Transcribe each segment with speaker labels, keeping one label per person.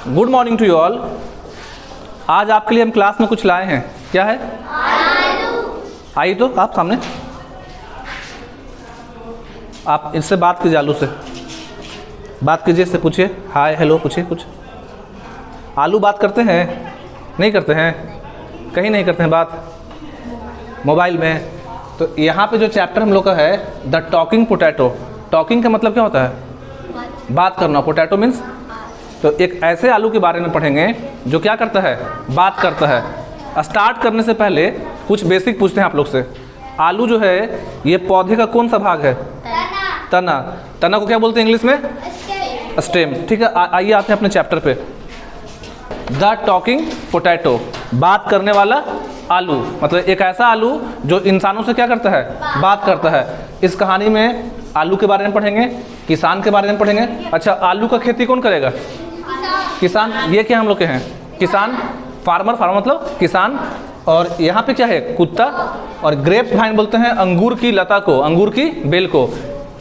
Speaker 1: Good morning to you all. आज आपके लिए हम क्लास में कुछ लाए हैं। क्या है? आइए तो आप सामने, आप इससे बात कीजिए, आलू से बात कीजिए, इससे पूछिए हाय हेलो, पूछिए कुछ। आलू बात करते हैं? नहीं करते हैं, कहीं नहीं करते हैं बात, मोबाइल में। तो यहाँ पे जो चैप्टर हम लोग का है द टॉकिंग पोटैटो। टॉकिंग का मतलब क्या होता है? बात करना। पोटैटो मीन्स, तो एक ऐसे आलू के बारे में पढ़ेंगे जो क्या करता है? बात करता है। स्टार्ट करने से पहले कुछ बेसिक पूछते हैं आप लोग से। आलू जो है ये पौधे का कौन सा भाग है? तना। तना को क्या बोलते हैं इंग्लिश में? स्टेम। ठीक है, आइए आते हैं अपने चैप्टर पे। द टॉकिंग पोटैटो, बात करने वाला आलू, मतलब एक ऐसा आलू जो इंसानों से क्या करता है? बात करता है। इस कहानी में आलू के बारे में पढ़ेंगे, किसान के बारे में पढ़ेंगे। अच्छा, आलू का खेती कौन करेगा? किसान। ये क्या हम लोग के हैं? किसान, फार्मर। फार्मर मतलब किसान। और यहाँ पे क्या है? कुत्ता। और ग्रेप्स वाइन बोलते हैं अंगूर की लता को, अंगूर की बेल को।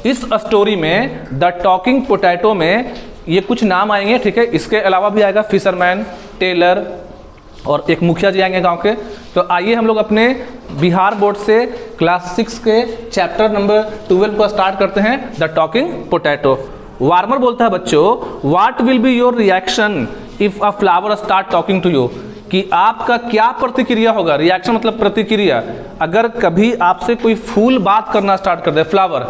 Speaker 1: इस स्टोरी में द टॉकिंग पोटैटो में ये कुछ नाम आएंगे, ठीक है। इसके अलावा भी आएगा फिशरमैन, टेलर और एक मुखिया जी आएंगे गांव के। तो आइए हम लोग अपने बिहार बोर्ड से क्लास 6 के चैप्टर नंबर 12 को स्टार्ट करते हैं, द टॉकिंग पोटैटो। वार्मर बोलता है बच्चों, what will be your reaction if a flower start talking to you, कि आपका क्या प्रतिक्रिया होगा? रिएक्शन मतलब प्रतिक्रिया। अगर कभी आपसे कोई फूल बात करना स्टार्ट कर दे, फ्लावर,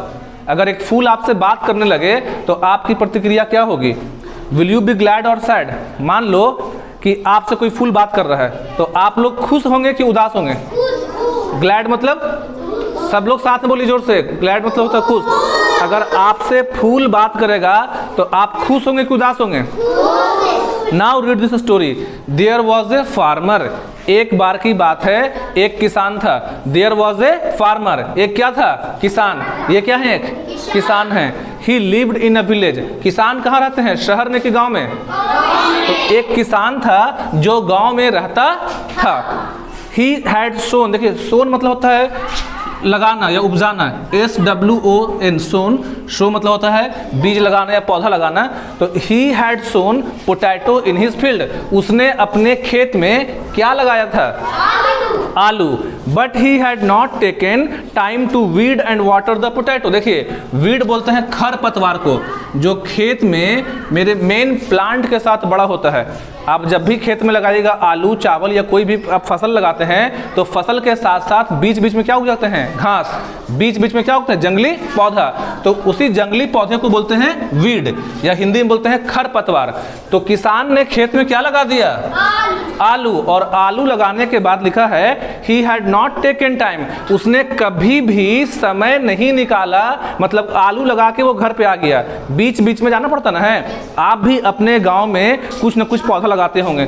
Speaker 1: अगर एक फूल आपसे बात करने लगे तो आपकी प्रतिक्रिया क्या होगी? विल यू बी ग्लैड और सैड? मान लो कि आपसे कोई फूल बात कर रहा है, तो आप लोग खुश होंगे कि उदास होंगे? ग्लैड मतलब, सब लोग साथ में बोलिए जोर से, ग्लैड मतलब होता है खुश। अगर आपसे फूल बात करेगा तो आप खुश होंगे कि उदास होंगे? Now read this story. There was a farmer, एक बार की बात है, एक किसान था। देयर वॉज ए फार्मर, एक क्या था? किसान। ये क्या है? एक किसान है। ही लिव्ड इन अ विलेज, किसान कहाँ रहते हैं? शहर में कि गांव में? तो एक किसान था जो गांव में रहता था। ही हैड सोन, देखिए सोन मतलब होता है लगाना या उपजाना, SWON, सोन। शो मतलब होता है बीज लगाना या पौधा लगाना। तो he had sown potato in his field, उसने अपने खेत में क्या लगाया था? आलू। But he had not taken time to weed and water the potato. देखिए वीड बोलते हैं खरपतवार को, जो खेत में मेरे मेन प्लांट के साथ बड़ा होता है। आप जब भी खेत में लगाइएगा आलू, चावल या कोई भी आप फसल लगाते हैं तो फसल के साथ साथ बीच बीच में क्या उग जाते हैं? घास। बीच बीच में क्या उगता है? जंगली पौधा। तो उसी जंगली पौधे को बोलते हैं वीड, या हिंदी में बोलते हैं खरपतवार। तो किसान ने खेत में क्या लगा दिया? आलू। और आलू लगाने के बाद लिखा है ही हैड नॉट टेकन टाइम, उसने कभी भी समय नहीं निकाला, मतलब आलू लगा के वो घर पे आ गया। बीच बीच में जाना पड़ता ना है। आप भी अपने गांव में कुछ न कुछ पौधा लगाते होंगे,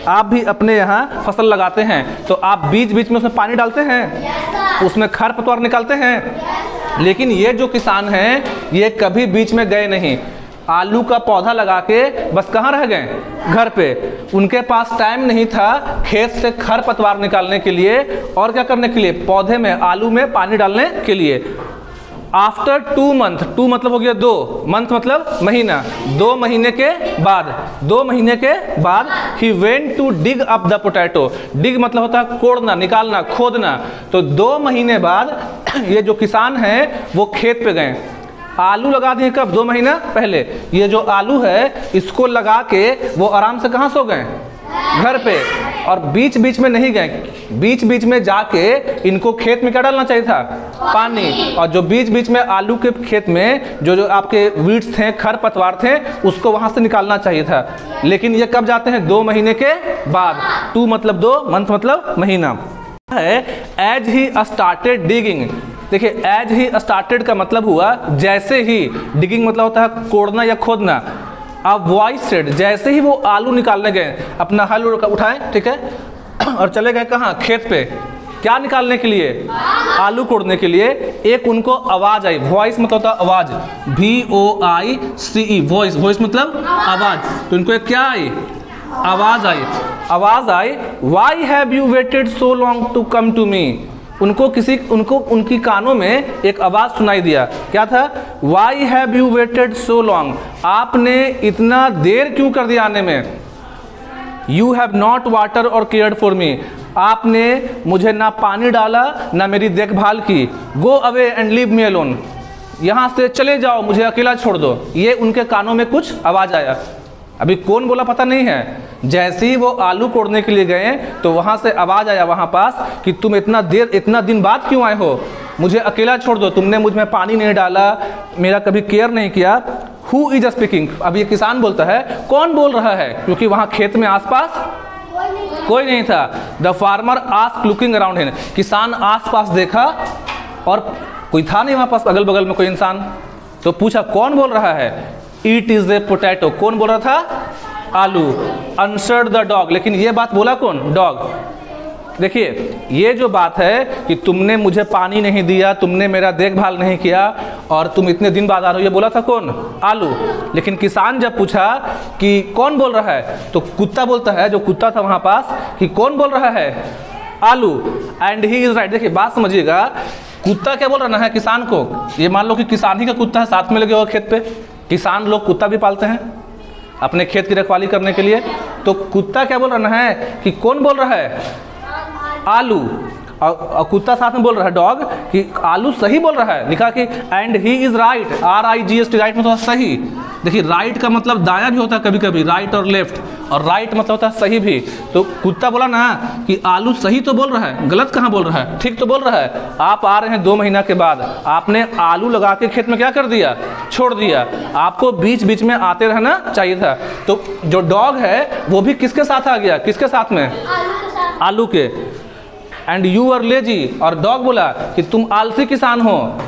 Speaker 1: आप भी अपने यहाँ फसल लगाते हैं, तो आप बीच बीच में उसमें पानी डालते हैं, उसमें खरपतवार निकालते हैं। लेकिन ये जो किसान हैं ये कभी बीच में गए नहीं, आलू का पौधा लगा के बस कहाँ रह गए? घर पे। उनके पास टाइम नहीं था खेत से खरपतवार निकालने के लिए और क्या करने के लिए? पौधे में, आलू में पानी डालने के लिए। आफ्टर 2 मंथ, 2 मतलब हो गया 2, मंथ मतलब महीना, 2 महीने के बाद, 2 महीने के बाद ही went to dig up the potato. Dig मतलब होता है कोड़ना, निकालना, खोदना। तो 2 महीने बाद ये जो किसान है वो खेत पे गए। आलू लगा दिए कब? 2 महीना पहले। ये जो आलू है इसको लगा के वो आराम से कहाँ सो गए? घर पे। और बीच बीच में नहीं गए, बीच बीच में जाके इनको खेत में क्या डालना चाहिए था? पानी। और जो बीच बीच में आलू के खेत में जो जो आपके वीड्स थे, खरपतवार थे, उसको वहां से निकालना चाहिए था। लेकिन ये कब जाते हैं? 2 महीने के बाद। 2 मतलब 2, मंथ मतलब महीना है। एज ही स्टार्टेड डिगिंग, देखिए एज ही स्टार्टेड का मतलब हुआ जैसे ही, डिगिंग मतलब होता है कोड़ना या खोदना। अब वॉइस सेड, जैसे ही वो आलू निकालने गए, अपना हल उठाए, ठीक है, और चले गए कहाँ? खेत पे। क्या निकालने के लिए? आलू कोड़ने के लिए। एक उनको आवाज आई, वॉइस मतलब होता है आवाज, VOICE, वॉइस। वॉइस मतलब आवाज। तो इनको एक क्या आई? आवाज आई। आवाज आई, why have you waited so long to come to me. उनकी कानों में एक आवाज सुनाई दिया। क्या था? Why have you waited so long, आपने इतना देर क्यों कर दिया आने में? You have not water or cared for me, आपने मुझे ना पानी डाला ना मेरी देखभाल की। Go away and leave me alone, यहाँ से चले जाओ, मुझे अकेला छोड़ दो। ये उनके कानों में कुछ आवाज़ आया। अभी कौन बोला पता नहीं है, जैसे ही वो आलू कोड़ने के लिए गए तो वहाँ से आवाज़ आया वहाँ पास कि तुम इतना दिन बाद क्यों आए हो, मुझे अकेला छोड़ दो, तुमने मुझ में पानी नहीं डाला, मेरा कभी केयर नहीं किया। हु इज स्पीकिंग, अब ये किसान बोलता है, कौन बोल रहा है, क्योंकि वहाँ खेत में आसपास कोई नहीं था। The farmer ask looking around him, किसान आसपास देखा और कोई था नहीं वहाँ पास अगल बगल में कोई इंसान, तो पूछा कौन बोल रहा है। इट इज ए पोटैटो, कौन बोल रहा था, आलू। आंसर्ड द डॉग, लेकिन ये बात बोला कौन, डॉग। देखिए ये जो बात है कि तुमने मुझे पानी नहीं दिया, तुमने मेरा देखभाल नहीं किया और तुम इतने दिन बाद आ रहे हो, ये बोला था कौन, आलू। लेकिन किसान जब पूछा कि कौन बोल रहा है, तो कुत्ता बोलता है, जो कुत्ता था वहाँ पास, कि कौन बोल रहा है, आलू। And he is right. देखिए बात समझिएगा, कुत्ता क्या बोल रहा है किसान को, ये मान लो कि किसान ही का कुत्ता है, साथ में लगे हुआ खेत पे। किसान लोग कुत्ता भी पालते हैं अपने खेत की रखवाली करने के लिए। तो कुत्ता क्या बोल रहा है कि कौन बोल रहा है, आलू। और कुत्ता साथ में बोल रहा है, डॉग, कि आलू सही बोल रहा है। लिखा कि and he is right, RIGHT, right मतलब सही। देखिए राइट का मतलब दायां भी होता है कभी कभी, राइट और लेफ्ट, और राइट मतलब होता है सही भी। तो कुत्ता बोला ना कि आलू सही तो बोल रहा है, गलत कहाँ बोल रहा है, ठीक तो बोल रहा है। आप आ रहे हैं 2 महीना के बाद, आपने आलू लगा के खेत में क्या कर दिया, छोड़ दिया। आपको बीच बीच में आते रहना चाहिए था। तो जो डॉग है वो भी किसके साथ आ गया, किसके साथ में, आलू के। एंड यू आर लेजी, और डॉग बोला कि तुम आलसी किसान हो।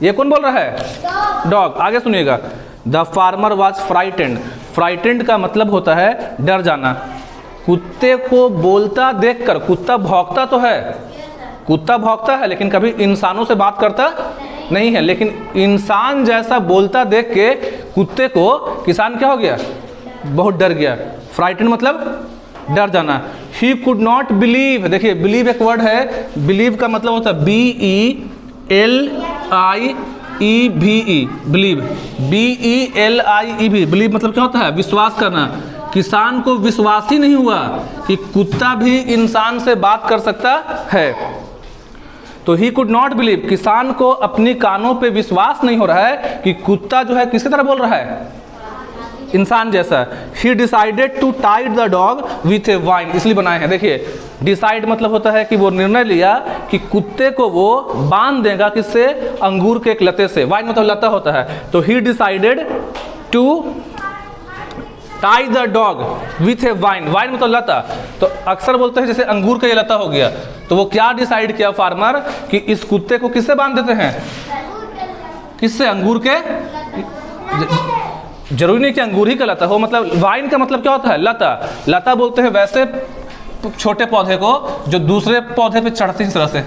Speaker 1: ये कौन बोल रहा है, डॉग। आगे सुनिएगा, the farmer was frightened. Frightened का मतलब होता है डर जाना। कुत्ते को बोलता देखकर, कुत्ता भौंकता तो है, कुत्ता भौंकता है लेकिन कभी इंसानों से बात करता नहीं है, लेकिन इंसान जैसा बोलता देख के कुत्ते को किसान क्या हो गया, बहुत डर गया। फ्राइटेंड मतलब डर जाना। ही कुड नॉट बिलीव, देखिए बिलीव एक वर्ड है, बिलीव का मतलब होता है BELIEVE, बिलीव, BELIEV, बिलीव मतलब क्या होता है, विश्वास करना। किसान को विश्वास ही नहीं हुआ कि कुत्ता भी इंसान से बात कर सकता है। तो ही कुड नॉट बिलीव, किसान को अपनी कानों पे विश्वास नहीं हो रहा है कि कुत्ता जो है किसकी तरह बोल रहा है, इंसान जैसा। He decided to tie the dog with a vine, इसलिए बनाए हैं। देखिए डिसाइड मतलब होता है कि वो निर्णय लिया कि कुत्ते को वो बांध देगा, किससे, अंगूर के एक लते से। वाइन मतलब लता होता है। तो he decided to tie the dog with a vine, vine मतलब लता। तो अक्सर बोलते हैं जैसे अंगूर का ये लता हो गया, तो वो क्या डिसाइड किया फार्मर कि इस कुत्ते को किससे बांध देते हैं, किससे, अंगूर के। जरूरी नहीं कि अंगूर ही का लता हो, मतलब वाइन का मतलब क्या होता है, लता। लता बोलते हैं वैसे छोटे पौधे को जो दूसरे पौधे पे चढ़ते हैं इस तरह से।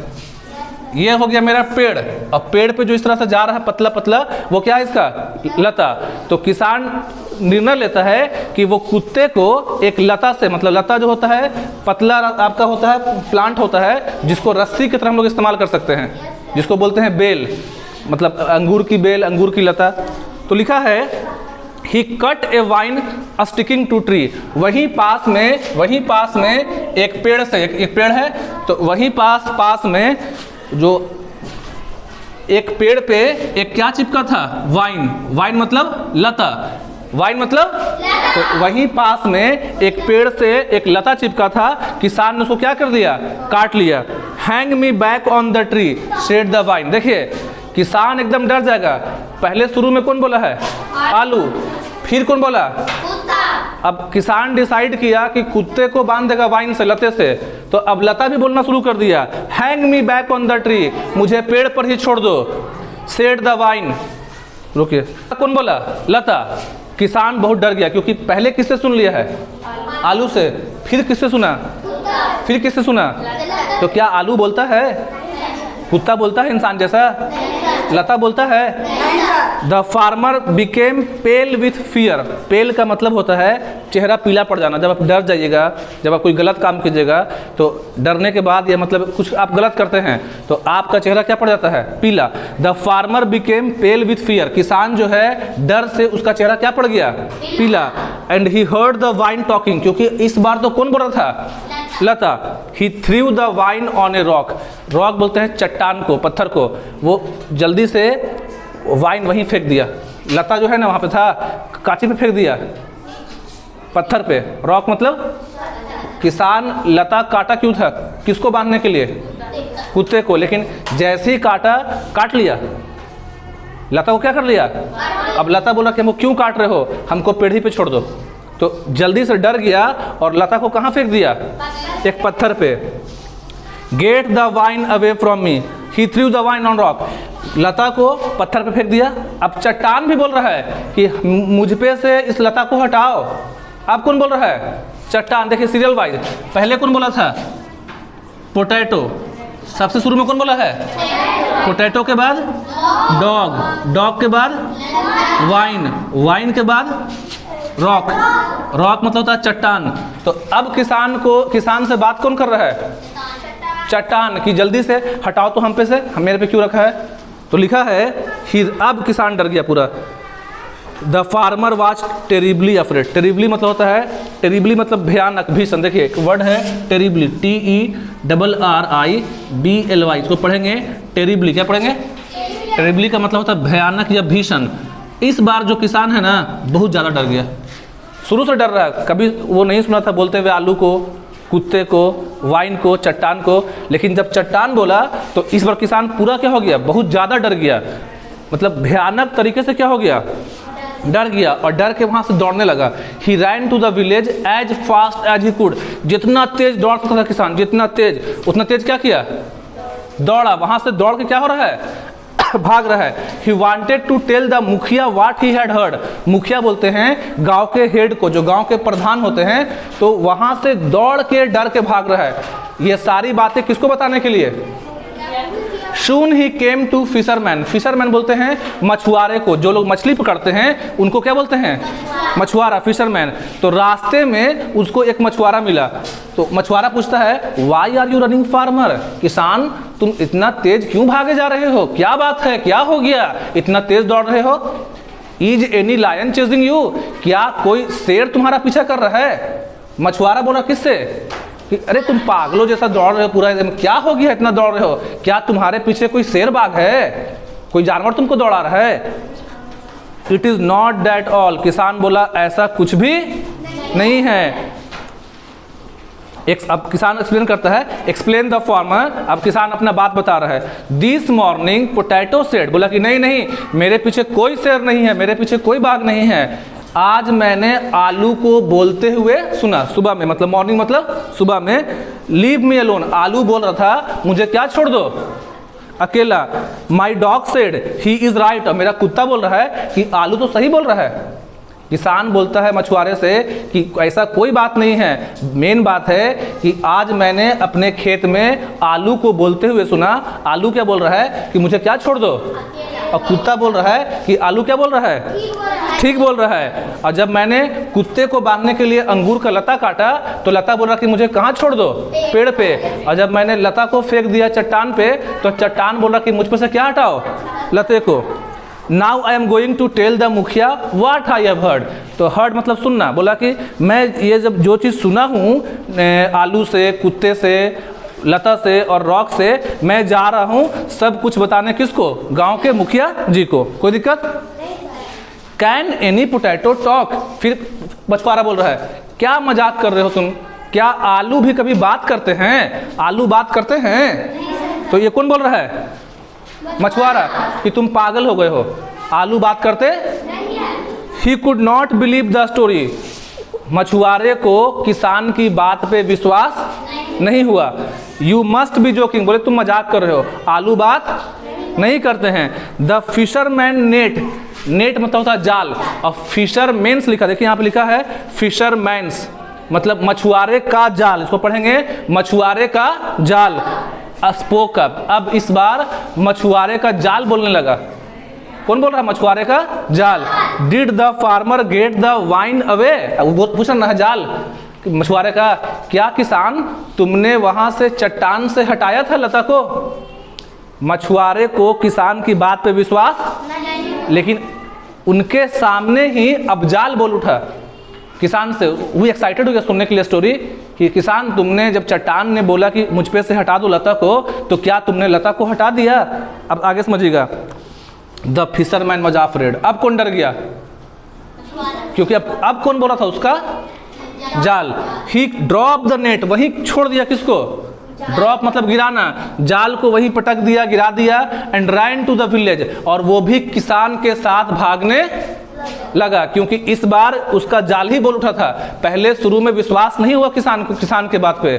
Speaker 1: ये हो गया मेरा पेड़, और पेड़ पे जो इस तरह से जा रहा है पतला पतला, वो क्या है इसका, लता। तो किसान निर्णय लेता है कि वो कुत्ते को एक लता से, मतलब लता जो होता है पतला आपका होता है, प्लांट होता है जिसको रस्सी की तरह हम लोग इस्तेमाल कर सकते हैं, जिसको बोलते हैं बेल, मतलब अंगूर की बेल, अंगूर की लता। तो लिखा है he cut a vine sticking to tree, वहीं पास में एक पेड़ से, एक पेड़ है तो वहीं पास में जो एक पेड़ पे एक क्या चिपका था, वाइन। वाइन मतलब लता, वाइन मतलब तो वहीं पास में एक पेड़ से एक लता चिपका था। किसान ने उसको क्या कर दिया, काट लिया। Hang me back on the tree said the wine. देखिए किसान एकदम डर जाएगा। पहले शुरू में कौन बोला है, आलू, फिर कौन बोला, कुत्ता। अब किसान डिसाइड किया कि कुत्ते को बांध देगा वाइन से, लते से, तो अब लता भी बोलना शुरू कर दिया, hang me back on the tree, मुझे पेड़ पर ही छोड़ दो, सेड द वाइन। रुकिए, कौन बोला, लता। किसान बहुत डर गया क्योंकि पहले किससे सुन लिया है, आलू से, फिर किससे सुना, फिर किससे सुना। तो क्या आलू बोलता है, कुत्ता बोलता है इंसान जैसा, लता बोलता है the farmer became pale with fear. Pale का मतलब होता है चेहरा पीला पड़ जाना। जब आप डर जाइएगा, जब आप कोई गलत काम कीजिएगा तो डरने के बाद या मतलब कुछ आप गलत करते हैं तो आपका चेहरा क्या पड़ जाता है? पीला। The farmer became pale with fear. किसान जो है डर से उसका चेहरा क्या पड़ गया? पीला। And he heard the vine talking, क्योंकि इस बार तो कौन बोल रहा था? लता। He threw the vine on a rock. Rock बोलते हैं चट्टान को, पत्थर को। वो जल्दी से वाइन वहीं फेंक दिया। लता जो है ना वहाँ पे था, कांची पे फेंक दिया, पत्थर पे। रॉक मतलब किसान लता काटा क्यों था? किसको बांधने के लिए? कुत्ते को। लेकिन जैसे ही काटा, काट लिया, लता को क्या कर लिया? अब लता बोला कि हमको क्यों काट रहे हो, हमको पेड़ पे छोड़ दो। तो जल्दी से डर गया और लता को कहाँ फेंक दिया? एक पत्थर पे। Get the vine away from me, he threw the vine on rock. लता को पत्थर पे फेंक दिया। अब चट्टान भी बोल रहा है कि मुझ पे से इस लता को हटाओ। अब कौन बोल रहा है? चट्टान। देखिए सीरियल वाइज, पहले कौन बोला था? पोटैटो। सबसे शुरू में कौन बोला है? पोटैटो के बाद डॉग, डॉग के बाद वाइन, वाइन के बाद रॉक। रॉक मतलब होता है चट्टान। तो अब किसान से बात कौन कर रहा है? चट्टान। कि जल्दी से हटाओ तो हम पे से, हम मेरे पे क्यों रखा है? तो लिखा है अब किसान डर गया पूरा। The farmer was terribly afraid. Terribly मतलब होता है, टेरिबली मतलब भयानक, भीषण। देखिए एक वर्ड है टेरिबली, TERRIBLY। इसको पढ़ेंगे टेरिबली। क्या पढ़ेंगे? टेरिबली का मतलब होता है भयानक या भीषण। इस बार जो किसान है ना बहुत ज़्यादा डर गया। शुरू से डर रहा है, कभी वो नहीं सुना था बोलते हुए आलू को, कुत्ते को, वाइन को, चट्टान को। लेकिन जब चट्टान बोला तो इस बार किसान पूरा क्या हो गया? बहुत ज़्यादा डर गया। मतलब भयानक तरीके से क्या हो गया? डर गया। और डर के वहाँ से दौड़ने लगा। He ran to the village as fast as he could. जितना तेज दौड़ सकता था किसान, जितना तेज, उतना तेज क्या किया? दौड़ा। वहाँ से दौड़ के क्या हो रहा है? भाग रहा है। He wanted to tell the mukhiya what he had heard. मुखिया बोलते हैं गांव के हेड को, जो गांव के प्रधान होते हैं। तो वहां से दौड़ के डर के भाग रहा है। ये सारी बातें किसको बताने के लिए? Soon he came to fisherman। Fisherman बोलते हैं मछुआरे को, जो लोग मछली पकड़ते हैं उनको क्या बोलते हैं? मछुआरा, फिशरमैन। तो रास्ते में उसको एक मछुआरा मिला। तो मछुआरा पूछता है why are you running farmer. किसान तुम इतना तेज क्यों भागे जा रहे हो? क्या बात है, क्या हो गया, इतना तेज दौड़ रहे हो? Is any lion chasing you. क्या कोई शेर तुम्हारा पीछा कर रहा है? मछुआरा बोला किससे? कि अरे तुम पागलों जैसा दौड़ रहे हो पूरा एकदम, क्या हो गया इतना दौड़ रहे हो? क्या तुम्हारे पीछे कोई शेर बाघ है, कोई जानवर तुमको दौड़ा रहा है? It is not that all. किसान बोला ऐसा कुछ भी नहीं है। अब किसान एक्सप्लेन करता है, एक्सप्लेन द फार्मर। अब किसान अपना बात बता रहा है। This morning potato said. बोला कि नहीं नहीं, मेरे पीछे कोई शेर नहीं है, मेरे पीछे कोई बाघ नहीं है। आज मैंने आलू को बोलते हुए सुना। सुबह में मतलब मॉर्निंग मतलब सुबह में। Leave me alone. आलू बोल रहा था मुझे क्या छोड़ दो, अकेला। My dog said he is right. और मेरा कुत्ता बोल रहा है कि आलू तो सही बोल रहा है। किसान बोलता है मछुआरे से कि ऐसा कोई बात नहीं है, मेन बात है कि आज मैंने अपने खेत में आलू को बोलते हुए सुना। आलू क्या बोल रहा है? कि मुझे क्या छोड़ दो। और कुत्ता बोल रहा है कि आलू क्या बोल रहा है? ठीक बोल रहा है। और जब मैंने कुत्ते को बांधने के लिए अंगूर का लता काटा तो लता बोल रहा कि मुझे कहाँ छोड़ दो? पेड़ पे। और जब मैंने लता को फेंक दिया चट्टान पे तो चट्टान बोल रहा कि मुझ पे से क्या हटाओ? लते को। Now I am going to tell the mukhiya what I have heard. तो हर्ड मतलब सुनना। बोला कि मैं ये जब जो चीज़ सुना हूँ आलू से, कुत्ते से, लता से और रॉक से, मैं जा रहा हूँ सब कुछ बताने। किसको? गांव के मुखिया जी को। कोई दिक्कत? Can any potato talk. फिर मछुआरा बोल रहा है क्या मजाक कर रहे हो तुम? क्या आलू भी कभी बात करते हैं? आलू बात करते हैं? तो ये कौन बोल रहा है? मछुआरा। कि तुम पागल हो गए हो, आलू बात करते? He could not believe the story. मछुआरे को किसान की बात पे विश्वास नहीं हुआ। You must be joking. बोले तुम मजाक कर रहे हो, आलू बात नहीं करते हैं। The fisherman net. नेट मतलब होता है जाल, और फिशरमैन्स लिखा, देखिए यहाँ पे लिखा है फिशरमैन्स मतलब मछुआरे का जाल। इसको पढ़ेंगे मछुआरे का जाल। स्पोक अप, अब इस बार मछुआरे का जाल बोलने लगा। कौन बोल रहा है? मछुआरे का जाल। Did the farmer gate the vine away, पूछ रहा है जाल मछुआरे का, क्या किसान तुमने वहां से चट्टान से हटाया था लता को? मछुआरे को किसान की बात पे विश्वास, लेकिन उनके सामने ही अब जाल बोल उठा किसान से। वो एक्साइटेड हो गया सुनने के लिए स्टोरी कि किसान तुमने जब चट्टान ने बोला कि मुझ पे से हटा दो लता को, तो क्या तुमने लता को हटा दिया? अब आगे समझिएगा। द फिशरमैन वाज अफ्रेड, अब कौन डर गया? क्योंकि अब कौन बोला था? उसका जाल। ही ड्रॉप द नेट, वहीं छोड़ दिया। किसको? ड्रॉप मतलब गिराना, जाल को वहीं पटक दिया, गिरा दिया। And ran to the village, और वो भी किसान के साथ भागने लगा, क्योंकि इस बार उसका जाल ही बोल उठा था। पहले शुरू में विश्वास नहीं हुआ किसान को, किसान के बात पे,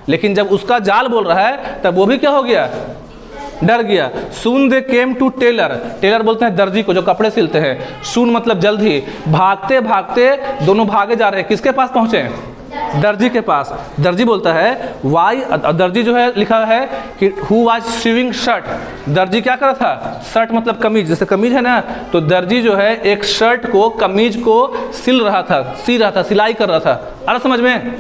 Speaker 1: लेकिन जब उसका जाल बोल रहा है तब वो भी क्या हो गया? डर गया। सून दे केम टू टेलर, टेलर बोलते हैं दर्जी को जो कपड़े सिलते हैं। सून मतलब जल्द ही। भागते भागते दोनों भागे जा रहे हैं, किसके पास पहुंचे? दर्जी के पास। दर्जी बोलता है वाई, दर्जी जो है लिखा है कि हु वाज सीविंग शर्ट, दर्जी क्या कर रहा था? शर्ट मतलब कमीज, जैसे कमीज है ना, तो दर्जी जो है एक शर्ट को, कमीज को सिल रहा था, सी रहा था, सिलाई कर रहा था। अरे समझ में?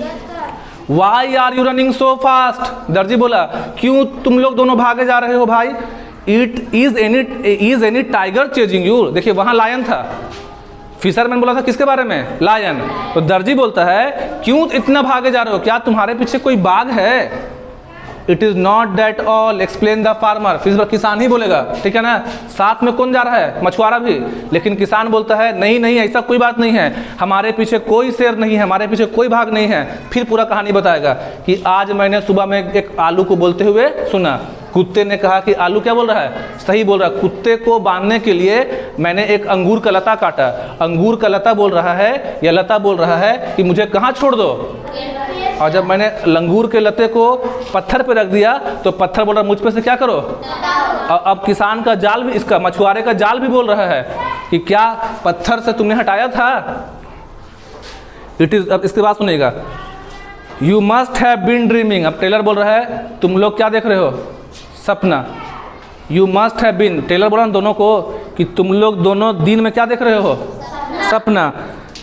Speaker 1: Why are you running so fast, दर्जी बोला क्यों तुम लोग दोनों भागे जा रहे हो भाई? It is any tiger chasing you, देखिए वहां लायन था। फिशरमैन बोला था किसके बारे में? लायन। तो दर्जी बोलता है क्यों इतना भागे जा रहे हो, क्या तुम्हारे पीछे कोई बाघ है? It is not that all, explain the farmer, फिर किसान ही बोलेगा, ठीक है ना? साथ में कौन जा रहा है? मछुआरा भी। लेकिन किसान बोलता है नहीं नहीं, ऐसा कोई बात नहीं है, हमारे पीछे कोई शेर नहीं है, हमारे पीछे कोई भाग नहीं है। फिर पूरा कहानी बताएगा कि आज मैंने सुबह में एक आलू को बोलते हुए सुना, कुत्ते ने कहा कि आलू क्या बोल रहा है? सही बोल रहा है। कुत्ते को बांधने के लिए मैंने एक अंगूर का लता काटा, अंगूर का लता बोल रहा है, या लता बोल रहा है कि मुझे कहाँ छोड़ दो, और जब मैंने लंगूर के लते को पत्थर पे रख दिया तो पत्थर बोल रहा मुझ पे से क्या करो। और अब किसान का जाल भी, इसका मछुआरे का जाल भी बोल रहा है कि क्या पत्थर से तुमने हटाया था? इट इज, अब इसके बाद सुनिएगा, you must have been dreaming, अब टेलर बोल रहा है तुम लोग क्या देख रहे हो? सपना। You must have been, tailor बोल रहा है दोनों को कि तुम लोग दोनों दिन में क्या देख रहे हो? सपना।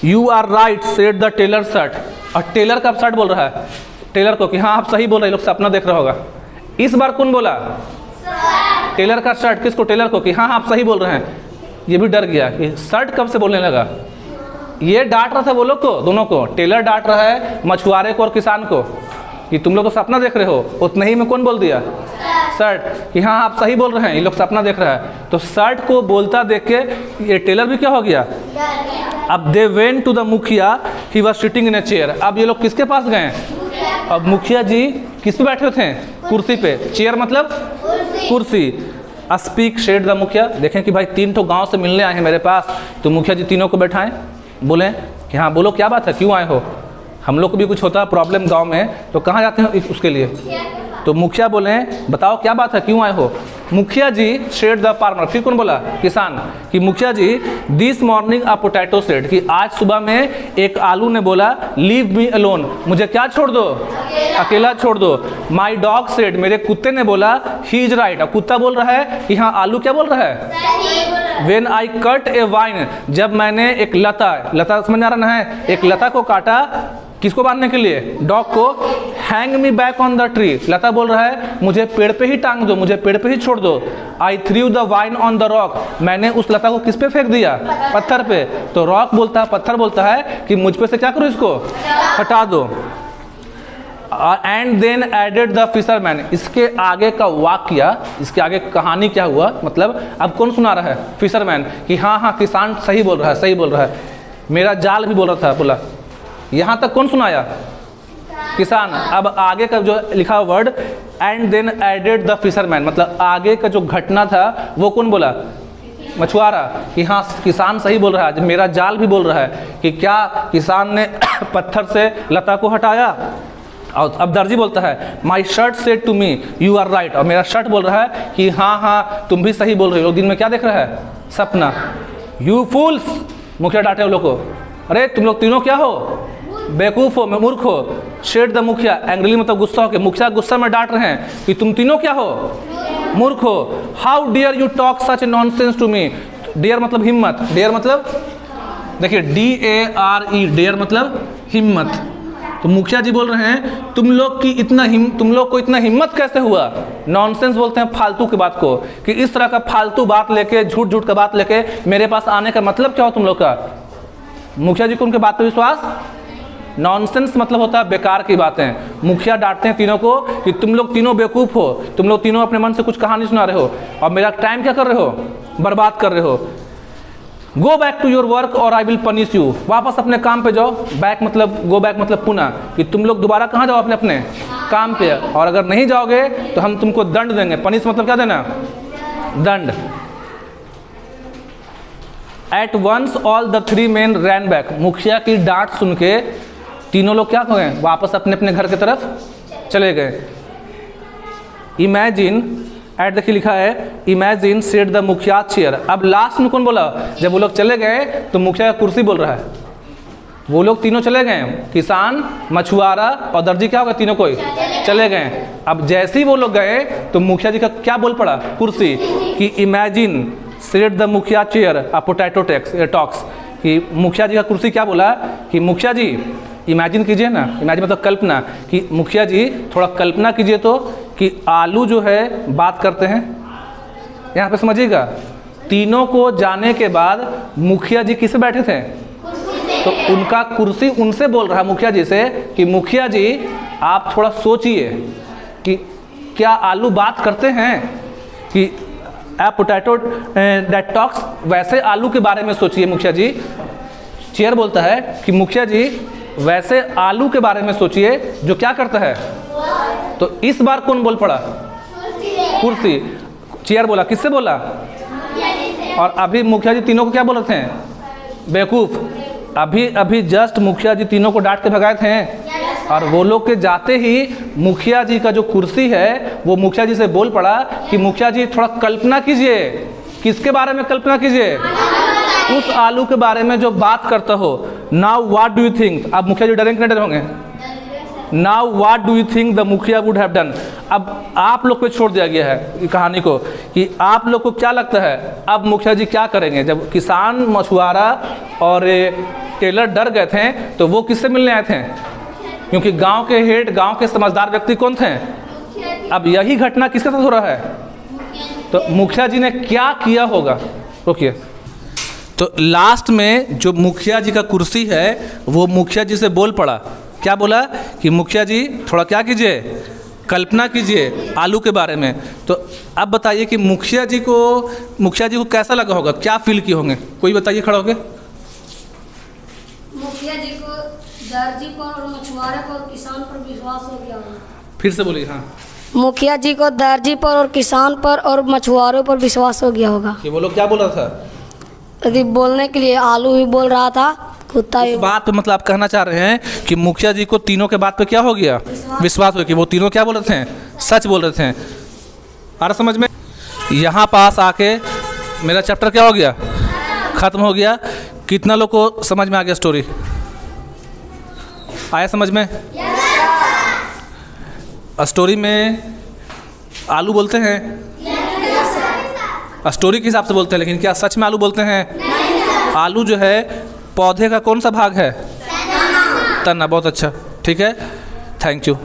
Speaker 1: You are right said the tailor shirt, और टेलर का शर्ट बोल रहा है टेलर को कि हाँ आप सही बोल रहे, लोग सपना देख रहा होगा। इस बार कौन बोला? टेलर का शर्ट। किसको? टेलर को कि हाँ आप सही बोल रहे हैं। ये भी डर गया कि शर्ट कब से बोलने लगा। ये डांट रहा था वो लोग को, दोनों को। टेलर डांट रहा है मछुआरे को और किसान को कि तुम लोग तो सपना देख रहे हो। उतना ही में कौन बोल दिया? शर्ट, कि हाँ आप सही बोल रहे हैं, ये लोग सपना देख रहा है। तो शर्ट को बोलता देख के ये टेलर भी क्या हो गया? अब दे वेंट टू द मुखिया, he was sitting in a chair. अब ये लोग किसके पास गए? अब मुखिया जी किस पे बैठे थे? कुर्सी पे। चेयर मतलब कुर्सी। स्पीक शेड द मुखिया, देखें कि भाई 3 ठो गांव से मिलने आए हैं मेरे पास, तो मुखिया जी तीनों को बैठाएं, बोले कि हाँ बोलो क्या बात है, क्यों आए हो? हम लोग को भी कुछ होता है प्रॉब्लम गांव में, तो कहाँ जाते हैं उसके लिए? तो मुखिया बोले बताओ क्या बात है, क्यों आए हो? मुखिया जी शेड द फार्मर, फिर कौन बोला? किसान। कि मुखिया जी this morning a potato said, कि आज सुबह में एक आलू ने बोला लीव मी अलोन, मुझे क्या छोड़ दो? अकेला छोड़ दो। माई डॉग सेड, मेरे कुत्ते ने बोला ही इज राइट, अब कुत्ता बोल रहा है कि हाँ आलू क्या बोल रहा है? When I cut a wine, जब मैंने एक लता समझ आ रहा है, एक लता को काटा, किसको बांधने के लिए? डॉग को। Hang me back on the tree, लता बोल रहा है मुझे पेड़ पे ही टांग दो, मुझे पेड़ पे ही छोड़ दो। I threw the vine on the rock, मैंने उस लता को किस पे फेंक दिया? पत्थर पे। तो रॉक बोलता है, पत्थर बोलता है कि मुझ पे से क्या करो, इसको हटा दो। And then added the fisherman, इसके आगे का वाक्य, इसके आगे कहानी क्या हुआ, मतलब अब कौन सुना रहा है? फिशरमैन। कि हाँ हाँ किसान सही बोल रहा है, सही बोल रहा है, मेरा जाल भी बोल रहा था, बोला। यहाँ तक कौन सुनाया? किसान। अब आगे का जो लिखा word and then added the fisherman, मतलब आगे का जो घटना था वो कौन बोला? मछुआरा। कि हाँ किसान सही बोल रहा है, मेरा जाल भी बोल रहा है कि क्या किसान ने पत्थर से लता को हटाया। और अब दर्जी बोलता है my shirt said to me you are right, और मेरा शर्ट बोल रहा है कि हाँ हाँ तुम भी सही बोल रहे हो, दिन में क्या देख रहा है? सपना। यू फूल्स, मुखिया डांटे वो लोग को, अरे तुम लोग तीनों क्या हो? बेवकूफ़ हो, मूर्ख हो। शेड द मुखिया, एंग्रिली मतलब गुस्सा होकर, मुखिया गुस्सा में डांट रहे हैं कि तुम तीनों क्या हो, मूर्ख हो। How dare you talk such nonsense to me, dare मतलब हिम्मत, डियर मतलब देखिए DARE, डियर मतलब हिम्मत। तो मुखिया जी बोल रहे हैं तुम लोग को इतना हिम्मत कैसे हुआ, नॉनसेंस बोलते हैं फालतू की बात को, कि इस तरह का फालतू बात लेके, झूठ झूठ का बात लेके मेरे पास आने का मतलब क्या हो तुम लोग का। मुखिया जी को उनके बात पर विश्वास, नॉनसेंस मतलब होता है बेकार की बातें। मुखिया डांटते हैं तीनों को कि तुम लोग तीनों बेवकूफ़ हो, तुम लोग तीनों अपने मन से कुछ कहानी सुना रहे हो और मेरा टाइम क्या कर रहे हो, बर्बाद कर रहे हो। Go back to your work और आई विल पनिश यू, वापस अपने काम पे जाओ। बैक मतलब गो बैक मतलब पुनः, कि तुम लोग दोबारा कहाँ जाओ, अपने अपने काम पे, और अगर नहीं जाओगे तो हम तुमको दंड देंगे। पनिश मतलब क्या देना, दंड। At once all the 3 men ran back, मुखिया की डांट सुन के तीनों लोग क्या हो गए, वापस अपने अपने घर की तरफ चले गए। इमेजिन, एट देखिए लिखा है इमेजिन सेड द मुखिया चेयर। अब लास्ट में कौन बोला, जब वो लोग चले गए तो मुखिया का कुर्सी बोल रहा है। वो लोग तीनों चले गए, किसान, मछुआरा और दर्जी क्या हो गए, तीनों कोई चले गए। अब जैसे ही वो लोग गए तो मुखिया जी का क्या बोल पड़ा, कुर्सी, कि इमेजिन सेड द मुखिया चेयर अ पोटैटो टॉक्स, कि मुखिया जी का कुर्सी क्या बोला कि मुखिया जी इमेजिन कीजिए ना, इमेजिन मतलब कल्पना, कि मुखिया जी थोड़ा कल्पना कीजिए तो कि आलू जो है बात करते हैं। यहाँ पे समझिएगा, तीनों को जाने के बाद मुखिया जी किसे बैठे थे, तो उनका कुर्सी उनसे बोल रहा है मुखिया जी से कि मुखिया जी आप थोड़ा सोचिए कि क्या आलू बात करते हैं, कि ए पोटैटो दैट टॉक्स, वैसे आलू के बारे में सोचिए मुखिया जी। चेयर बोलता है कि मुखिया जी वैसे आलू के बारे में सोचिए जो क्या करता है। तो इस बार कौन बोल पड़ा, कुर्सी। चेयर बोला, किससे बोला, और अभी मुखिया जी तीनों को क्या बोले थे, बेवकूफ़। अभी जस्ट मुखिया जी तीनों को डांट के भगाए थे, और वो लोग के जाते ही मुखिया जी का जो कुर्सी है वो मुखिया जी से बोल पड़ा कि मुखिया जी थोड़ा कल्पना कीजिए। किसके बारे में कल्पना कीजिए, उस आलू के बारे में जो बात करता हो। Now what do you think, अब मुखिया जी डरेंगे नहीं डरे होंगे, now what do you think the मुखिया वुड हैव डन। अब आप लोग पे छोड़ दिया गया है कहानी को कि आप लोग को क्या लगता है अब मुखिया जी क्या करेंगे। जब किसान, मछुआरा और टेलर डर गए थे तो वो किससे मिलने आए थे, क्योंकि गांव के हेड, गांव के समझदार व्यक्ति कौन थे। अब यही घटना किसके साथ हो रहा है, तो मुखिया जी ने क्या किया होगा, रुकिए। तो लास्ट में जो मुखिया जी का कुर्सी है वो मुखिया जी से बोल पड़ा, क्या बोला कि मुखिया जी थोड़ा क्या कीजिए, कल्पना कीजिए आलू के बारे में। तो अब बताइए कि मुखिया जी को कैसा लगा होगा, क्या फील किए होंगे, कोई बताइए खड़ा होके।
Speaker 2: मुखिया जी को दर्जी पर और मछुआरे पर और किसान पर विश्वास हो गया होगा।
Speaker 1: फिर से बोलिए। हाँ,
Speaker 2: मुखिया जी को दर्जी पर और किसान पर और मछुआरों पर विश्वास हो गया होगा।
Speaker 1: कि वो लोग क्या बोल रहा था,
Speaker 2: यदि बोलने के लिए आलू ही बोल रहा था, कुत्ता ही।
Speaker 1: इस बात पे मतलब आप कहना चाह रहे हैं कि मुखिया जी को तीनों के बात पे क्या हो गया, विश्वास हो गया कि वो तीनों क्या बोल रहे थे, सच बोल रहे थे। आ रहा समझ में। यहाँ पास आके मेरा चैप्टर क्या हो गया, खत्म हो गया। कितना लोग को समझ में आ गया, स्टोरी आया समझ में। स्टोरी में आलू बोलते हैं, स्टोरी के हिसाब से बोलते हैं, लेकिन क्या सच में आलू बोलते हैं। आलू जो है पौधे का कौन सा भाग है, तना। बहुत अच्छा, ठीक है, थैंक यू।